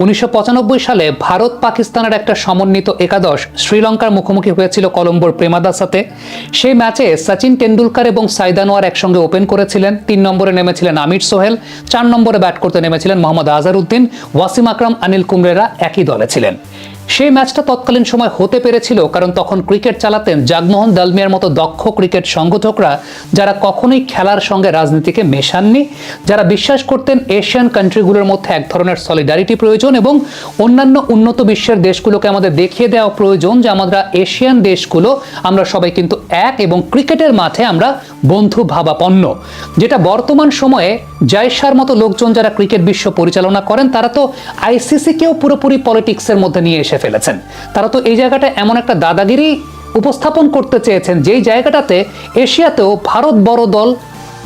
1995 সালে ভারত পাকিস্তানের একটা সমন্বিত একাদশ শ্রীলঙ্কার মুখোমুখি হয়েছিল কলম্বোর প্রেমাদাসাতে। সেই ম্যাচে সচিন টেন্ডুলকার এবং সাইদ আনোয়ার একসঙ্গে ওপেন করেছিলেন। 3 নম্বরে নেমেছিলেন আমির সোহেল, 4 নম্বরে ব্যাট করতে নেমেছিলেন মোহাম্মদ আজহারউদ্দিন, ওয়াসিম আকরাম, অনিল কুম্বলেরা একই দলে ছিলেন। সেই ম্যাচটা তৎকালীন সময় হতে পেরেছিল কারণ তখন ক্রিকেট চালাতেন জগমোহন দালমিয়ার মতো দক্ষ ক্রিকেট সংগঠকরা, যারা কখনোই খেলার সঙ্গে রাজনীতিকে মেশাননি, যারা বিশ্বাস করতেন এশিয়ান কান্ট্রিগুলোর মধ্যে এক ধরনের সলিডারিটি প্রয়োজন এবং অন্যান্য উন্নত বিশ্বের দেশগুলোকে আমাদের দেখিয়ে দেওয়া প্রয়োজন যে আমরা এশিয়ান দেশগুলো আমরা সবাই কিন্তু এক এবং ক্রিকেটের মাঠে আমরা বন্ধু ভাবাপন্ন। যেটা বর্তমান সময়ে জয়শার মতো লোকজন যারা ক্রিকেট বিশ্ব পরিচালনা করেন তারা তো আইসিসিকেও পুরোপুরি পলিটিক্সের মধ্যে নিয়ে এসে ফেলেছেন। তারা তো এই জায়গাটা এমন একটা দাদাগিরি উপস্থাপন করতে চেয়েছেন যেই জায়গাটাতে এশিয়াতেও ভারত বড় দল,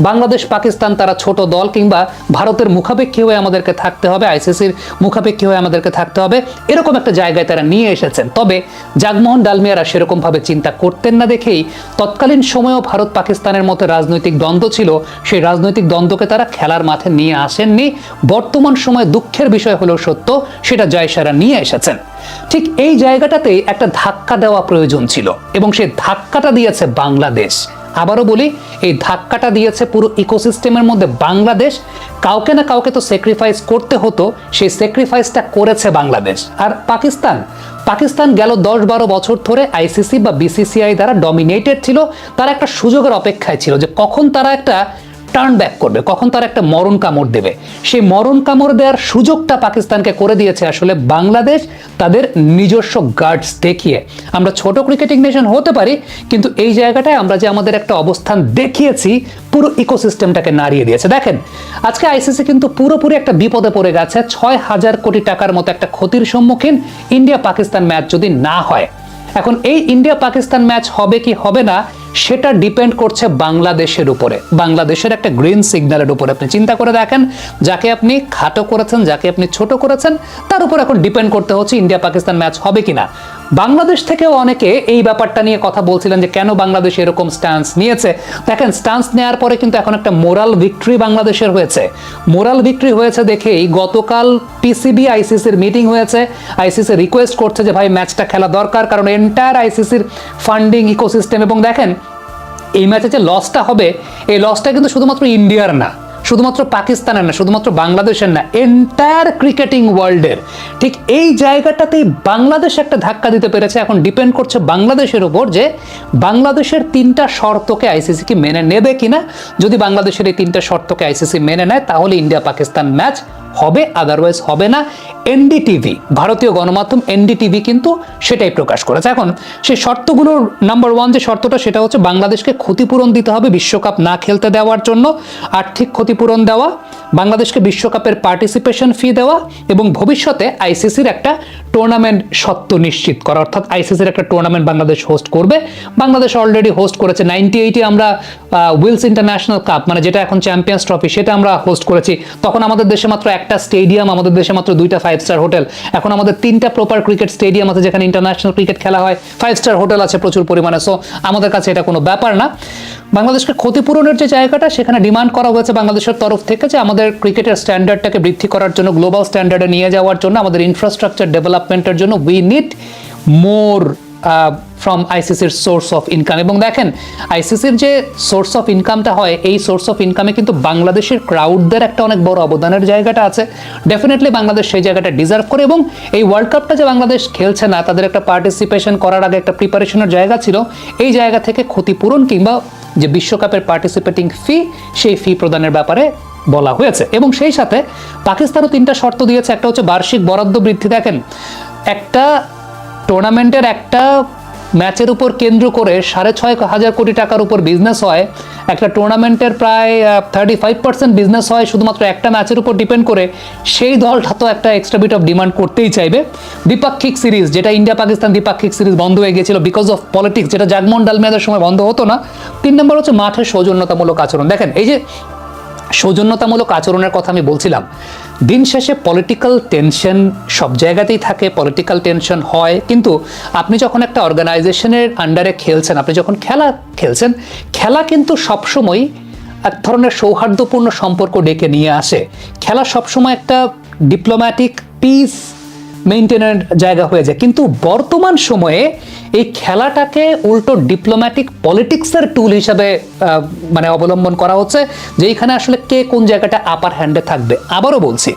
বাংলাদেশ পাকিস্তান তারা ছোট দল, কিংবা ভারতের মুখাপেক্ষী হয়ে আমাদেরকে থাকতে হবে, আইসিসির মুখাপেক্ষী হয়ে আমাদেরকে থাকতে হবে, এরকম একটা জায়গায় তারা নিয়ে এসেছেন। তবে জগমোহন ডালমিয়ারা সেরকম ভাবে চিন্তা করতেন না দেখেই তৎকালীন সময়েও ভারত পাকিস্তানের মধ্যে রাজনৈতিক দ্বন্দ্ব ছিল, সেই রাজনৈতিক দ্বন্দ্বকে তারা খেলার মাঠে নিয়ে আসেননি। বর্তমান সময়ে দুঃখের বিষয় হলেও সত্য, সেটা জয়শারা নিয়ে এসেছেন। ঠিক এই জায়গাটাতেই একটা ধাক্কা দেওয়া প্রয়োজন ছিল এবং সেই ধাক্কাটা দিয়েছে বাংলাদেশ। আবারও বলি, এই ধাক্কাটা দিয়েছে পুরো ইকোসিস্টেমের মধ্যে বাংলাদেশ। কাউকে না কাউকে তো স্যাক্রিফাইস করতে হতো, সেই স্যাক্রিফাইসটা করেছে বাংলাদেশ। আর পাকিস্তান গেল 10-12 বছর ধরে আইসিসি বা বিসিসিআই দ্বারা ডমিনেটেড ছিল। তারা একটা সুযোগের অপেক্ষায় ছিল যে কখন তারা একটা টার্ন ব্যাক করবে, কখন তারা একটা মরণ কামড় দেবে। সেই মরণ কামড় দেওয়ার সুযোগটা পাকিস্তানকে করে দিয়েছে আসলে বাংলাদেশ, তাদের নিজস্ব গার্ডস দেখিয়ে। আমরা ছোট ক্রিকেটিং নেশন হতে পারি, কিন্তু এই জায়গাটায় আমরা যে আমাদের একটা অবস্থান দেখিয়েছি পুরো ইকোসিস্টেমটাকে নাড়িয়ে দিয়েছে। দেখেন, আজকে আইসিসি কিন্তু পুরোপুরি একটা বিপদে পড়ে গেছে। 6,000 কোটি টাকার মতো একটা ক্ষতির সম্মুখীন ইন্ডিয়া পাকিস্তান ম্যাচ যদি না হয়। এখন এই ইন্ডিয়া পাকিস্তান ম্যাচ হবে কি হবে না সেটা ডিপেন্ড করছে বাংলাদেশের উপরে, বাংলাদেশের একটা গ্রিন সিগন্যালের উপরে। আপনি চিন্তা করে দেখেন, যাকে আপনি খাটো করেছেন, যাকে আপনি ছোট করেছেন, তার উপর এখন ডিপেন্ড করতে হচ্ছে ইন্ডিয়া পাকিস্তান ম্যাচ হবে কিনা। বাংলাদেশ থেকেও অনেকে এই ব্যাপারটা নিয়ে কথা বলছিলেন যে কেন বাংলাদেশ এরকম স্ট্যান্স নিয়েছে। দেখেন, স্ট্যান্স নেওয়ার পরে কিন্তু এখন একটা মোরাল ভিক্টরি বাংলাদেশের হয়েছে। মোরাল ভিক্টরি হয়েছে দেখেই গতকাল পিসিবি আইসিসির মিটিং হয়েছে। আইসিসি রিকোয়েস্ট করছে যে ভাই ম্যাচটা খেলা দরকার, কারণ এন্টায়ার আইসিসির ফান্ডিং ইকোসিস্টেম। এবং দেখেন, এই ম্যাচে যে লসটা হবে, এই লসটা কিন্তু শুধুমাত্র ইন্ডিয়ার না, শুধুমাত্র পাকিস্তানের না, শুধুমাত্র বাংলাদেশের না, এন্টায়ার ক্রিকেটিং ওয়ার্ল্ডের। ঠিক এই জায়গাটাতেই বাংলাদেশ একটা ধাক্কা দিতে পেরেছে। এখন ডিপেন্ড করছে বাংলাদেশের উপর যে বাংলাদেশের 3টা শর্তকে আইসিসি কি মেনে নেবে কিনা। যদি বাংলাদেশের এই 3টা শর্তকে আইসিসি মেনে নেয় তাহলে ইন্ডিয়া পাকিস্তান ম্যাচ হবে, আদারওয়াইজ হবে না। এনডিটিভি, ভারতীয় গণমাধ্যম এনডিটিভি কিন্তু সেটাই প্রকাশ করেছে। এখন সেই শর্তগুলোর নাম্বার 1 যে শর্তটা, সেটা হচ্ছে বাংলাদেশকে ক্ষতিপূরণ দিতে হবে বিশ্বকাপ না খেলতে দেওয়ার জন্য, আর্থিক ক্ষতিপূরণ দেওয়া, বাংলাদেশকে বিশ্বকাপের পার্টিসিপেশন ফি দেওয়া এবং ভবিষ্যতে আইসিসির একটা টুর্নামেন্ট সত্ত্ব নিশ্চিত করা। অর্থাৎ আইসিসির একটা টুর্নামেন্ট বাংলাদেশ হোস্ট করবে। বাংলাদেশ অলরেডি হোস্ট করেছে 98-এ আমরা উইলস ইন্টারন্যাশনাল কাপ, মানে যেটা এখন চ্যাম্পিয়ন্স ট্রফি, সেটা আমরা হোস্ট করেছি। তখন আমাদের দেশে মাত্র একটা স্টেডিয়াম, আমাদের দেশে মাত্র 2টা 5-স্টার হোটেল। এখন আমাদের 3টা প্রপার ক্রিকেট স্টেডিয়াম আছে যেখানে ইন্টারন্যাশনাল ক্রিকেট খেলা হয়, 5-স্টার হোটেল আছে প্রচুর পরিমাণে। সো আমাদের কাছে এটা কোনো ব্যাপার না। বাংলাদেশকে ক্ষতিপূরণের যে জায়গাটা, সেখানে ডিমান্ড করা হয়েছে বাংলাদেশের তরফ থেকে যে আমাদের ক্রিকেটের স্ট্যান্ডার্ডটাকে বৃদ্ধি করার জন্য, গ্লোবাল স্ট্যান্ডার্ডে নিয়ে যাওয়ার জন্য, আমাদের ইনফ্রাস্ট্রাকচার ডেভেলপমেন্টের জন্য উই নিড মোর ফ্রম আইসিসির সোর্স অফ ইনকাম। এবং দেখেন, আইসিসির যে সোর্স অফ ইনকামটা হয়, এই সোর্স অফ ইনকামে কিন্তু বাংলাদেশের ক্রাউডদের একটা অনেক বড় অবদানের জায়গাটা আছে। ডেফিনেটলি বাংলাদেশ সেই জায়গাটা ডিজার্ভ করে। এবং এই ওয়ার্ল্ড কাপটা যে বাংলাদেশ খেলছে না, তাদের একটা পার্টিসিপেশন করার আগে একটা প্রিপারেশনের জায়গা ছিল। এই জায়গা থেকে ক্ষতিপূরণ কিংবা যে বিশ্বকাপের পার্টিসিপেটিং ফি, সেই ফি প্রদানের ব্যাপারে বলা হয়েছে। এবং সেই সাথে পাকিস্তানও 3টা শর্ত দিয়েছে। একটা হচ্ছে বার্ষিক বরাদ্দ বৃদ্ধি। দেখেন, একটা টুর্নামেন্টের একটা ম্যাচের উপর কেন্দ্র করে 6,500 কোটি টাকার উপর বিজনেস হয়। একটা টুর্নামেন্টের প্রায় 35% বিজনেস হয় শুধুমাত্র একটা ম্যাচের উপর ডিপেন্ড করে। সেই দলটা তো একটা এক্সট্রা বিট অফ ডিমান্ড করতেই চাইবে। দ্বিপাক্ষিক সিরিজ, যেটা ইন্ডিয়া পাকিস্তান দ্বিপাক্ষিক সিরিজ বন্ধ হয়ে গিয়েছিল বিকজ অফ পলিটিক্স, যেটা জগমোহন ডালমিয়াদের সময় বন্ধ হতো না। 3 নম্বর হচ্ছে মাঠে সৌজন্যতামূলক আচরণ। দেখেন, এই যে সৌজন্যতামূলক আচরণের কথা আমি বলছিলাম, দিন শেষে পলিটিক্যাল টেনশন সব জায়গাতেই থাকে, পলিটিক্যাল টেনশন হয়, কিন্তু আপনি যখন একটা অর্গানাইজেশনের আন্ডারে খেলছেন, আপনি যখন খেলা খেলছেন, খেলা কিন্তু সবসময় এক ধরনের সৌহার্দ্যপূর্ণ সম্পর্ক ডেকে নিয়ে আসে। খেলা সবসময় একটা ডিপ্লোম্যাটিক পিস মেইনটেনের জায়গা হয়ে যায়। কিন্তু বর্তমান সময়ে এই খেলাটাকে উল্টো ডিপ্লোম্যাটিক পলিটিক্সের টুল হিসাবে মানে অবলম্বন করা হচ্ছে, যে এইখানে আসলে কে কোন জায়গাটা আপার হ্যান্ডে থাকবে। আবারও বলছি,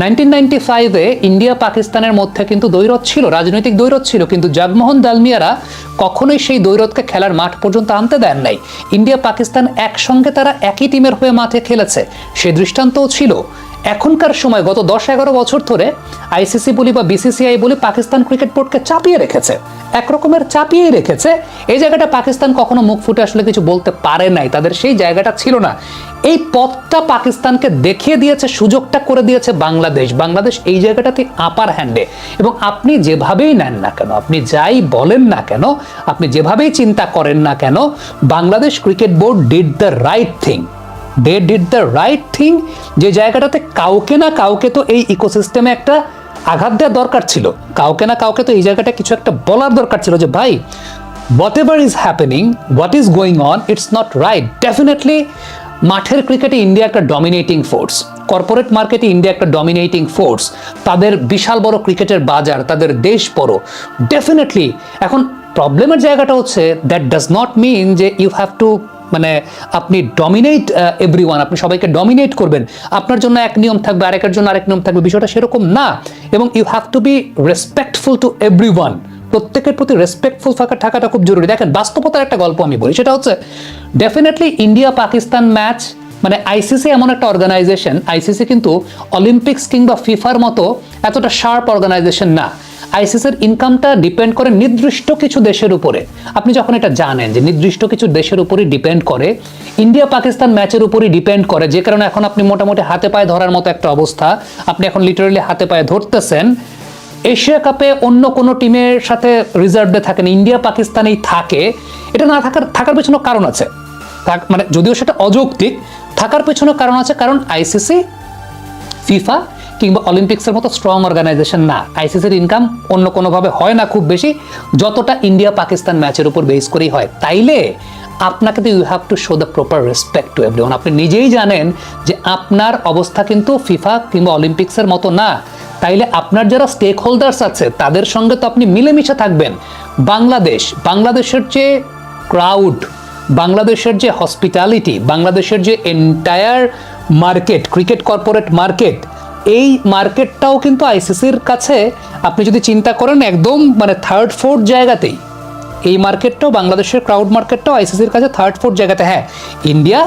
1995-এ ইন্ডিয়া পাকিস্তানের মধ্যে কিন্তু দ্বৈরথ ছিল, রাজনৈতিক দ্বৈরথ ছিল, কিন্তু জগমোহন দালমিয়ারা কখনোই সেই দ্বৈরথকে খেলার মাঠ পর্যন্ত আনতে দেন নাই। ইন্ডিয়া পাকিস্তান একসঙ্গে তারা একই টিমের হয়ে মাঠে খেলেছে, সে দৃষ্টান্তও ছিল। এখনকার সময় গত 10-11 বছর ধরে আইসিসি বলি বা বিসিসিআই বলি পাকিস্তান ক্রিকেট বোর্ডকে চাপিয়ে রেখেছে, একরকমের চাপিয়েই রেখেছে। এই জায়গাটা পাকিস্তান কখনো মুখ ফুটে আসলে কিছু বলতে পারে নাই, তাদের সেই জায়গাটা ছিল না। এই পথটা পাকিস্তানকে দেখিয়ে দিয়েছে, সুযোগটা করে দিয়েছে বাংলাদেশ। বাংলাদেশ এই জায়গাটাতে আপার হ্যান্ডে, এবং আপনি যেভাবেই নেন না কেন, আপনি যাই বলেন না কেন, আপনি যেভাবেই চিন্তা করেন না কেন, Bangladesh cricket board did the right thing. They did the right thing, যে জায়গাটাতে কাউকে না কাউকে তো এই ইকোসিস্টেমে একটা আঘাত দেওয়ার দরকার ছিল, কাউকে না কাউকে তো এই জায়গাটা কিছু একটা বলার দরকার ছিল, যে ভাই whatever is happening, what is going on, it's not right. Definitely মাঠের ক্রিকেটে ইন্ডিয়া একটা ডমিনেটিং ফোর্স, কর্পোরেট মার্কেটে ইন্ডিয়া একটা ডমিনেটিং ফোর্স, তাদের বিশাল বড় ক্রিকেটের বাজার, তাদের দেশ বড়। ডেফিনেটলি এখন প্রবলেমের জায়গাটা হচ্ছে দ্যাট ডাজ নট মিন যে ইউ হ্যাভ টু মানে আপনি ডমিনেট এভরিওয়ান, আপনি সবাইকে ডমিনেট করবেন, আপনার জন্য এক নিয়ম থাকবে, আরেকের জন্য আরেক নিয়ম থাকবে, বিষয়টা সেরকম না। এবং you have to be respectful to everyone, প্রত্যেকের প্রতি রেসপেক্টফুল থাকাটা খুব জরুরি। দেখেন বাস্তবতার একটা গল্প আমি বলি, সেটা হচ্ছে ডেফিনেটলি ইন্ডিয়া পাকিস্তান ম্যাচ মানে আইসিসি এমন একটা অর্গানাইজেশন, আইসিসি কিন্তু অলিম্পিক্স কিংবা ফিফার মতো এতটা শার্প অর্গানাইজেশন না। আইসিসির ইনকামটা ডিপেন্ড করে নির্দিষ্ট কিছু দেশের উপরে। আপনি যখন এটা জানেন যে নির্দিষ্ট কিছু দেশের উপরই ডিপেন্ড করে, ইন্ডিয়া পাকিস্তান ম্যাচের উপরই ডিপেন্ড করে, যে কারণে এখন আপনি মোটামুটি হাতে পায়ে ধরার মতো একটা অবস্থা, আপনি এখন লিটারালি হাতে পায়ে ধরতেছেন। এশিয়া কাপে অন্য কোনো টিমের সাথে রিজার্ভে থাকেন, ইন্ডিয়া পাকিস্তানেই থাকে। এটা না থাকার পেছনে কারণ আছে, মানে যদিও সেটা অযৌক্তিক, থাকার পেছনে কারণ আছে, কারণ আইসিসি ফিফা কিংবা অলিম্পিক্সের মতো স্ট্রং অর্গানাইজেশন না। আইসিসির ইনকাম অন্য কোনোভাবে হয় না খুব বেশি, যতটা ইন্ডিয়া পাকিস্তান ম্যাচের উপর বেস করেই হয়। তাইলে আপনাকে তো you have to show the proper respect to everyone. আপনি নিজেই জানেন যে আপনার অবস্থা কিন্তু ফিফা কিংবা অলিম্পিক্সের মতো না। তাইলে আপনার যারা স্টেক হোল্ডার্স আছে তাদের সঙ্গে তো আপনি মিলেমিশে থাকবেন। বাংলাদেশের যে ক্রাউড, বাংলাদেশের যে হসপিটালিটি, বাংলাদেশের যে entire market, cricket corporate market, এই মার্কেটটাও কিন্তু আইসিসির কাছে আপনি যদি চিন্তা করেন একদম মানে 3rd 4th জায়গাতেই। এই মার্কেটটাও, বাংলাদেশের ক্রাউড মার্কেটটাও আইসিসির কাছে 3rd 4th জায়গাতে। হ্যাঁ, India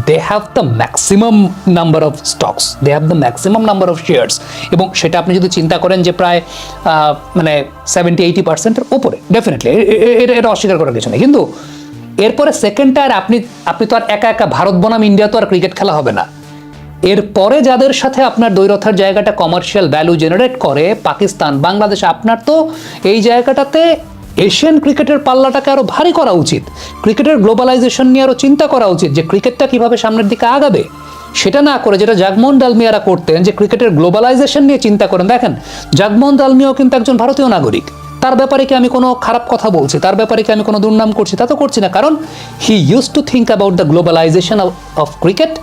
they have the maximum number of stocks, they have the maximum number of shares, এবং সেটা আপনি যদি চিন্তা করেন যে প্রায় মানে 70-80%-এর উপরে, ডেফিনেটলি এটা অস্বীকার করার কিছু নেই। কিন্তু এরপরে সেকেন্ড টায়ার আপনি তো আর একা একা ভারত বনাম ইন্ডিয়া তো আর ক্রিকেট খেলা হবে না। এরপরে যাদের সাথে আপনার দ্বৈরথের জায়গাটা কমার্শিয়াল ভ্যালু জেনারেট করে, পাকিস্তান, বাংলাদেশ, আপনার তো এই জায়গাটাতে এশিয়ান ক্রিকেটের পাল্লাটাকে আরো ভারী করা উচিত। ক্রিকেটের গ্লোবালাইজেশন নিয়ে আরো চিন্তা করা উচিত, যে ক্রিকেটটা কিভাবে সামনের দিকে আগাবে। সেটা না করে যেটা জগমোহন ডালমিয়ারা করতেন, যে ক্রিকেটের গ্লোবালাইজেশন নিয়ে চিন্তা করেন। দেখেন জগমোহন ডালমিয়াও কিন্তু একজন ভারতীয় নাগরিক, তার ব্যাপারে কি আমি কোনো খারাপ কথা বলছি, তার ব্যাপারে কি আমি কোনো দুর্নাম করছি? তা তো করছি না, কারণ he use to think about the globalization of cricket.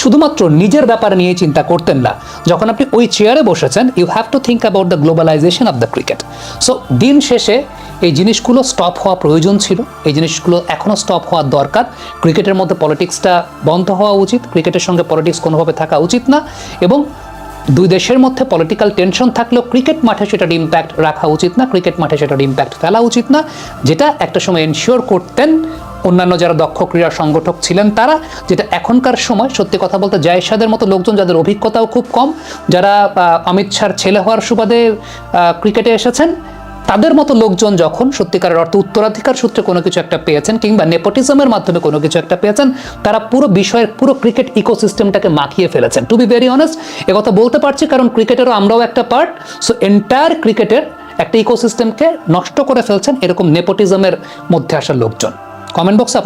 শুধুমাত্র নিজের ব্যাপারে নিয়ে চিন্তা করতেন না। যখন আপনি ওই চেয়ারে বসেছেন, you have to think about the globalization of the cricket. So দিন শেষে এই জিনিসগুলো স্টপ হওয়া প্রয়োজন ছিল, এই জিনিসগুলো এখনও স্টপ হওয়ার দরকার। ক্রিকেটের মধ্যে পলিটিক্সটা বন্ধ হওয়া উচিত, ক্রিকেটের সঙ্গে পলিটিক্স কোনোভাবে থাকা উচিত না, এবং দুই দেশের মধ্যে পলিটিক্যাল টেনশন থাকলেও ক্রিকেট মাঠে সেটার ইম্প্যাক্ট রাখা উচিত না, ক্রিকেট মাঠে সেটার ইম্প্যাক্ট ফেলা উচিত না, যেটা একটা সময় এনশিওর করতেন অন্যান্য যারা দক্ষ ক্রীড়া সংগঠক ছিলেন তারা। যেটা এখনকার সময় সত্যি কথা বলতে জায়েশাদের মতো লোকজন, যাদের অভিজ্ঞতাও খুব কম, যারা অমিত শাহর ছেলে হওয়ার সুবাদে ক্রিকেটে এসেছেন, তাদের মতো লোকজন যখন সত্যিকারের অর্থে উত্তরাধিকার সূত্রে কোনো কিছু একটা পেয়েছেন কিংবা নেপোটিজমের মাধ্যমে কোনো কিছু একটা পেয়েছেন, তারা পুরো বিষয়ের পুরো ক্রিকেট ইকোসিস্টেমটাকে মাখিয়ে ফেলেছেন। টু বি ভেরি অনেস্ট, একথা বলতে পারছি কারণ ক্রিকেটেরও আমরাও একটা পার্ট। সো এন্টায়ার ক্রিকেটের একটা ইকোসিস্টেমকে নষ্ট করে ফেলছেন এরকম নেপোটিজমের মধ্যে আসা লোকজন। কমেন্ট বক্সে